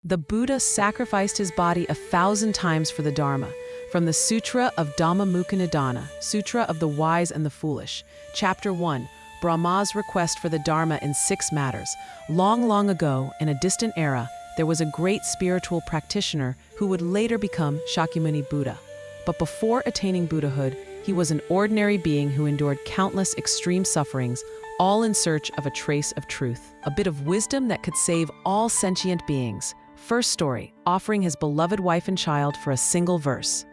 The Buddha sacrificed his body 1,000 times for the Dharma. From the Sutra of Damamukanidana, Sutra of the Wise and the Foolish, Chapter 1, Brahmā's request for the Dharma in 6 matters. Long, long ago, in a distant era, there was a great spiritual practitioner who would later become Shakyamuni Buddha. But before attaining Buddhahood, he was an ordinary being who endured countless extreme sufferings, all in search of a trace of truth, a bit of wisdom that could save all sentient beings. First story, offering his beloved wife and child for a single verse.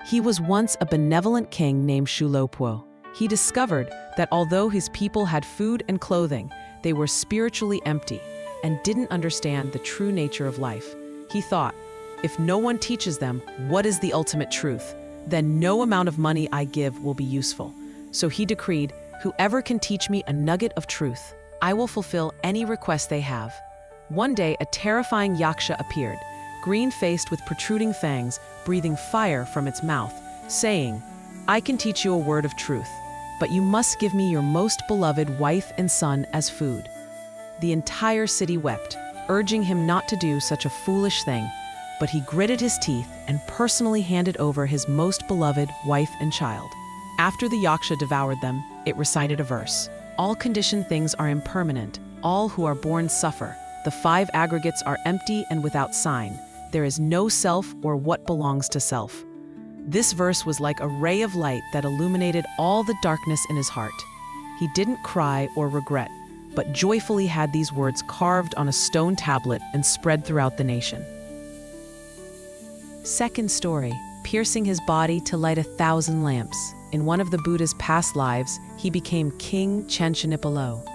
He was once a benevolent king named Shulopuo. He discovered that although his people had food and clothing, they were spiritually empty and didn't understand the true nature of life. He thought, if no one teaches them what is the ultimate truth, then no amount of money I give will be useful. So he decreed, whoever can teach me a nugget of truth, I will fulfill any request they have. One day, a terrifying yaksha appeared, green-faced with protruding fangs, breathing fire from its mouth, saying, I can teach you a word of truth, but you must give me your most beloved wife and son as food. The entire city wept, urging him not to do such a foolish thing, but he gritted his teeth and personally handed over his most beloved wife and child. After the yaksha devoured them, it recited a verse. All conditioned things are impermanent. All who are born suffer. The 5 aggregates are empty and without sign. There is no self or what belongs to self. This verse was like a ray of light that illuminated all the darkness in his heart. He didn't cry or regret, but joyfully had these words carved on a stone tablet and spread throughout the nation. Second story, piercing his body to light 1,000 lamps. In one of the Buddha's past lives, he became King Chenchanippalo.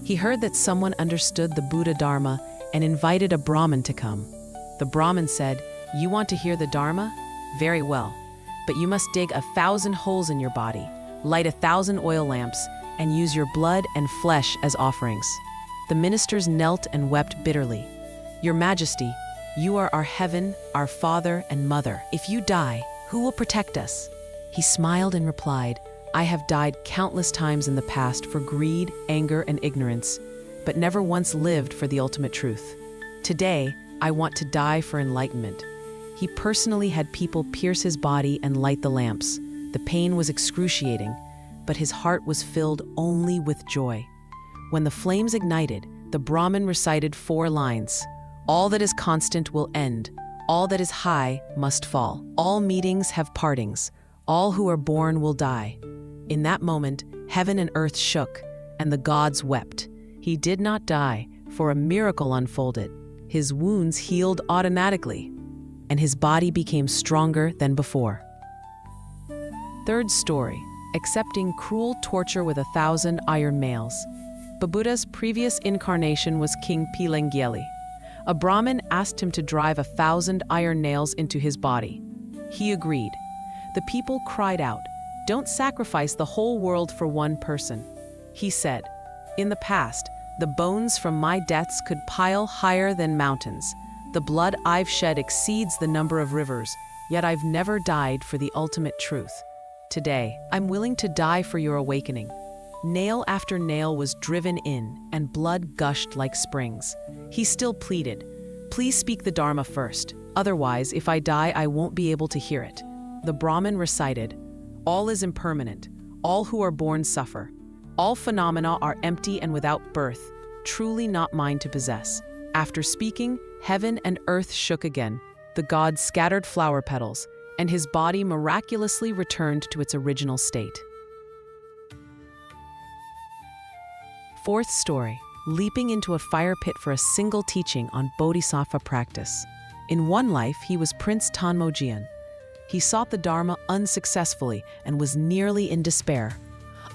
He heard that someone understood the Buddha Dharma and invited a Brahmin to come. The Brahmin said, you want to hear the Dharma? Very well, but you must dig 1,000 holes in your body, light 1,000 oil lamps, and use your blood and flesh as offerings. The ministers knelt and wept bitterly. Your Majesty, you are our heaven, our father and mother. If you die, who will protect us? He smiled and replied, I have died countless times in the past for greed, anger, and ignorance, but never once lived for the ultimate truth. Today, I want to die for enlightenment. He personally had people pierce his body and light the lamps. The pain was excruciating, but his heart was filled only with joy. When the flames ignited, the Brahmin recited 4 lines. All that is constant will end. All that is high must fall. All meetings have partings. All who are born will die. In that moment, heaven and earth shook, and the gods wept. He did not die, for a miracle unfolded. His wounds healed automatically, and his body became stronger than before. Third story, accepting cruel torture with 1,000 iron nails. The Buddha's previous incarnation was King Pilengyeli. A Brahmin asked him to drive 1,000 iron nails into his body. He agreed. The people cried out, don't sacrifice the whole world for one person. He said, in the past, the bones from my deaths could pile higher than mountains. The blood I've shed exceeds the number of rivers, yet I've never died for the ultimate truth. Today, I'm willing to die for your awakening. Nail after nail was driven in, and blood gushed like springs. He still pleaded, please speak the Dharma first. Otherwise, if I die, I won't be able to hear it. The Brahmin recited, all is impermanent. All who are born suffer. All phenomena are empty and without birth, truly not mine to possess. After speaking, heaven and earth shook again. The god scattered flower petals, and his body miraculously returned to its original state. Fourth story, leaping into a fire pit for a single teaching on bodhisattva practice. In one life, he was Prince Tanmojian. He sought the Dharma unsuccessfully and was nearly in despair.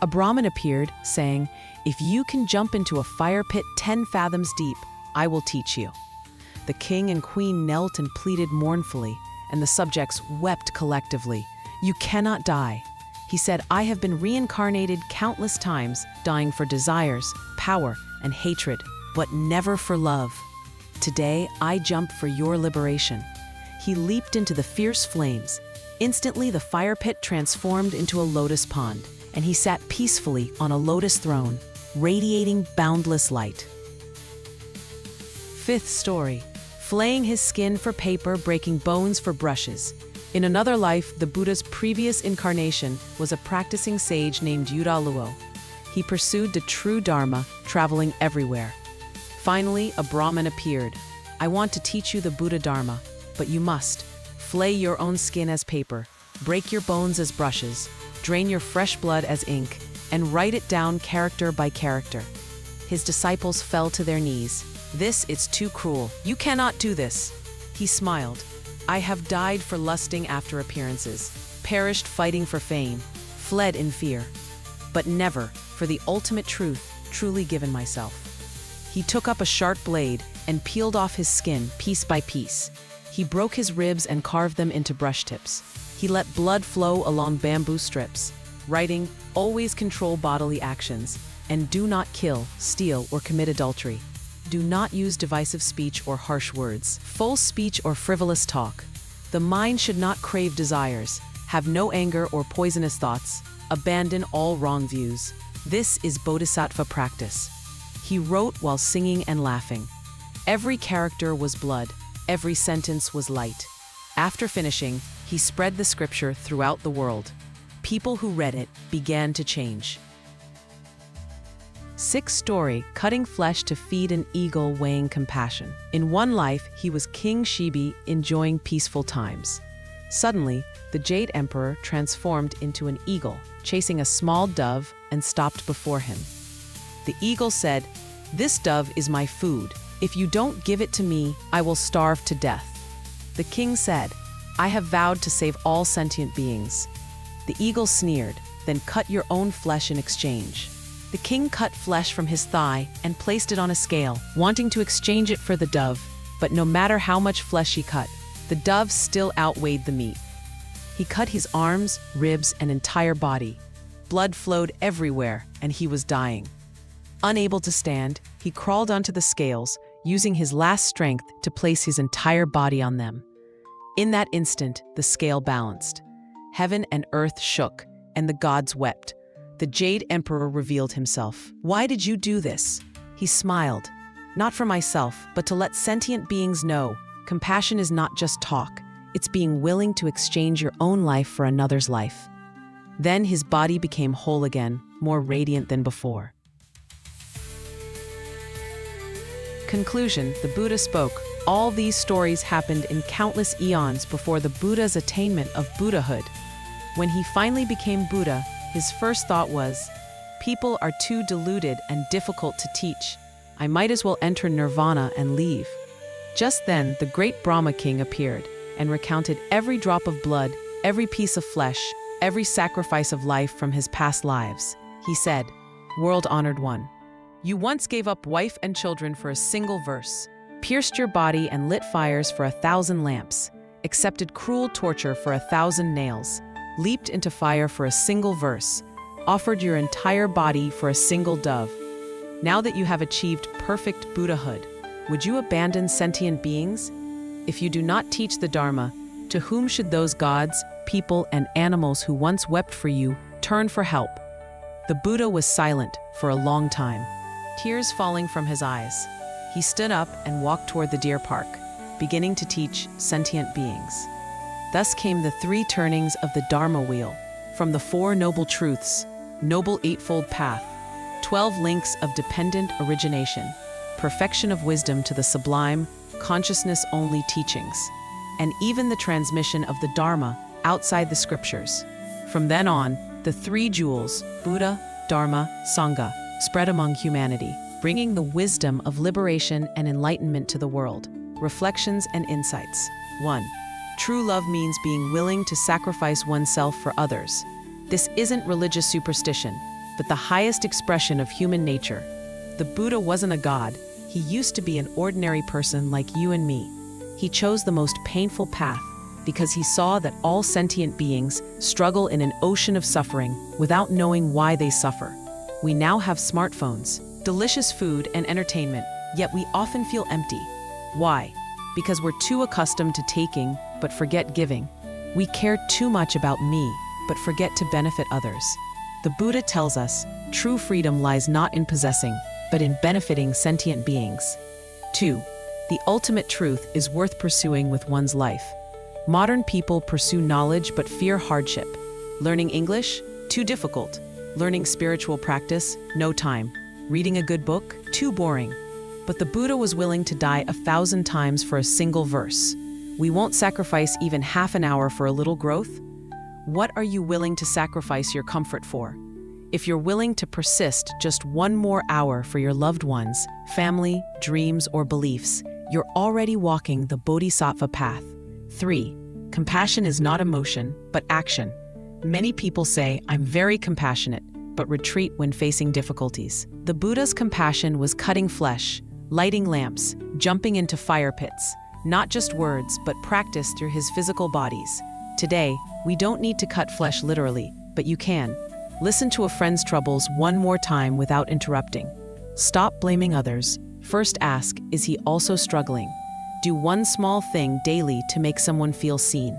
A Brahmin appeared, saying, if you can jump into a fire pit 10 fathoms deep, I will teach you. The king and queen knelt and pleaded mournfully, and the subjects wept collectively. You cannot die. He said, I have been reincarnated countless times, dying for desires, power, and hatred, but never for love. Today, I jump for your liberation. He leaped into the fierce flames. Instantly, the fire pit transformed into a lotus pond, and he sat peacefully on a lotus throne, radiating boundless light. Fifth story, flaying his skin for paper, breaking bones for brushes. In another life, the Buddha's previous incarnation was a practicing sage named Yudaluo. He pursued the true Dharma, traveling everywhere. Finally, a Brahmin appeared. "I want to teach you the Buddha Dharma, but you must flay your own skin as paper, break your bones as brushes, drain your fresh blood as ink, and write it down character by character." His disciples fell to their knees. "This is too cruel. You cannot do this." He smiled. "I have died for lusting after appearances, perished fighting for fame, fled in fear, but never for the ultimate truth, truly given myself." He took up a sharp blade and peeled off his skin piece by piece. He broke his ribs and carved them into brush tips. He let blood flow along bamboo strips, writing, "Always control bodily actions, and do not kill, steal, or commit adultery. Do not use divisive speech or harsh words, false speech or frivolous talk. The mind should not crave desires, have no anger or poisonous thoughts, abandon all wrong views. This is bodhisattva practice." He wrote while singing and laughing. Every character was blood, every sentence was light. After finishing, he spread the scripture throughout the world. People who read it began to change. 6th story, cutting flesh to feed an eagle, weighing compassion. In one life, he was King Shibi, enjoying peaceful times. Suddenly, the Jade Emperor transformed into an eagle, chasing a small dove, and stopped before him. The eagle said, "This dove is my food. If you don't give it to me, I will starve to death." The king said, "I have vowed to save all sentient beings." The eagle sneered, "Then cut your own flesh in exchange." The king cut flesh from his thigh and placed it on a scale, wanting to exchange it for the dove, but no matter how much flesh he cut, the dove still outweighed the meat. He cut his arms, ribs, and entire body. Blood flowed everywhere, and he was dying. Unable to stand, he crawled onto the scales, using his last strength to place his entire body on them. In that instant, the scale balanced. Heaven and earth shook, and the gods wept. The Jade Emperor revealed himself. "Why did you do this?" He smiled. "Not for myself, but to let sentient beings know, compassion is not just talk, it's being willing to exchange your own life for another's life." Then his body became whole again, more radiant than before. Conclusion: the Buddha spoke. All these stories happened in countless eons before the Buddha's attainment of Buddhahood. When he finally became Buddha, his first thought was, "People are too deluded and difficult to teach. I might as well enter nirvana and leave." Just then, the great Brahmā king appeared and recounted every drop of blood, every piece of flesh, every sacrifice of life from his past lives. He said, "World-honored one, you once gave up wife and children for a single verse, pierced your body and lit fires for 1,000 lamps, accepted cruel torture for 1,000 nails, leaped into fire for a single verse, offered your entire body for a single dove. Now that you have achieved perfect Buddhahood, would you abandon sentient beings? If you do not teach the Dharma, to whom should those gods, people, and animals who once wept for you turn for help?" The Buddha was silent for a long time, tears falling from his eyes. He stood up and walked toward the deer park, beginning to teach sentient beings. Thus came the 3 turnings of the Dharma wheel, from the 4 noble truths, noble eightfold path, 12 links of dependent origination, perfection of wisdom to the sublime, consciousness-only teachings, and even the transmission of the Dharma outside the scriptures. From then on, the 3 jewels, Buddha, Dharma, Sangha, spread among humanity, bringing the wisdom of liberation and enlightenment to the world. Reflections and insights. 1. True love means being willing to sacrifice oneself for others. This isn't religious superstition, but the highest expression of human nature. The Buddha wasn't a god. He used to be an ordinary person like you and me. He chose the most painful path because he saw that all sentient beings struggle in an ocean of suffering without knowing why they suffer. We now have smartphones, delicious food, and entertainment, yet we often feel empty. Why? Because we're too accustomed to taking, but forget giving. We care too much about me, but forget to benefit others. The Buddha tells us, true freedom lies not in possessing, but in benefiting sentient beings. 2. The ultimate truth is worth pursuing with one's life. Modern people pursue knowledge but fear hardship. Learning English? Too difficult. Learning spiritual practice? No time. Reading a good book? Too boring. But the Buddha was willing to die 1,000 times for a single verse. We won't sacrifice even half an hour for a little growth? What are you willing to sacrifice your comfort for? If you're willing to persist just one more hour for your loved ones, family, dreams, or beliefs, you're already walking the Bodhisattva path. 3. Compassion is not emotion, but action. Many people say, "I'm very compassionate," but retreat when facing difficulties. The Buddha's compassion was cutting flesh, lighting lamps, jumping into fire pits. Not just words, but practice through his physical bodies. Today, we don't need to cut flesh literally, but you can. Listen to a friend's troubles one more time without interrupting. Stop blaming others. First ask, is he also struggling? Do one small thing daily to make someone feel seen.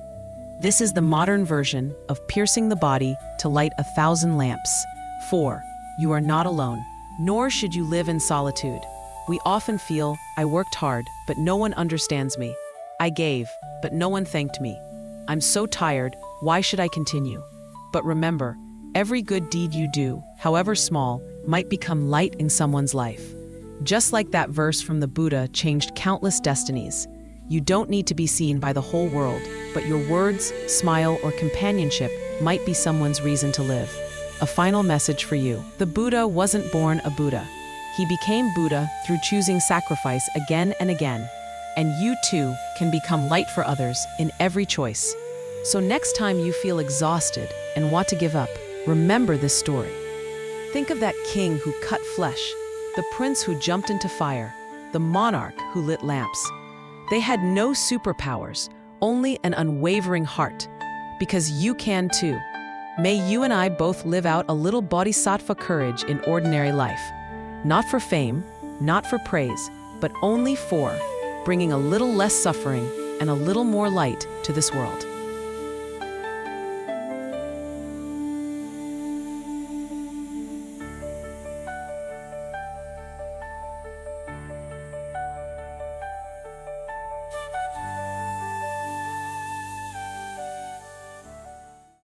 This is the modern version of piercing the body to light 1,000 lamps. 4. You are not alone, nor should you live in solitude. We often feel, I worked hard, but no one understands me. I gave, but no one thanked me. I'm so tired, why should I continue? But remember, every good deed you do, however small, might become light in someone's life. Just like that verse from the Buddha changed countless destinies. You don't need to be seen by the whole world, but your words, smile, or companionship might be someone's reason to live. A final message for you. The Buddha wasn't born a Buddha. He became Buddha through choosing sacrifice again and again. And you too can become light for others in every choice. So next time you feel exhausted and want to give up, remember this story. Think of that king who cut flesh, the prince who jumped into fire, the monarch who lit lamps. They had no superpowers, only an unwavering heart. Because you can too. May you and I both live out a little bodhisattva courage in ordinary life. Not for fame, not for praise, but only for bringing a little less suffering and a little more light to this world.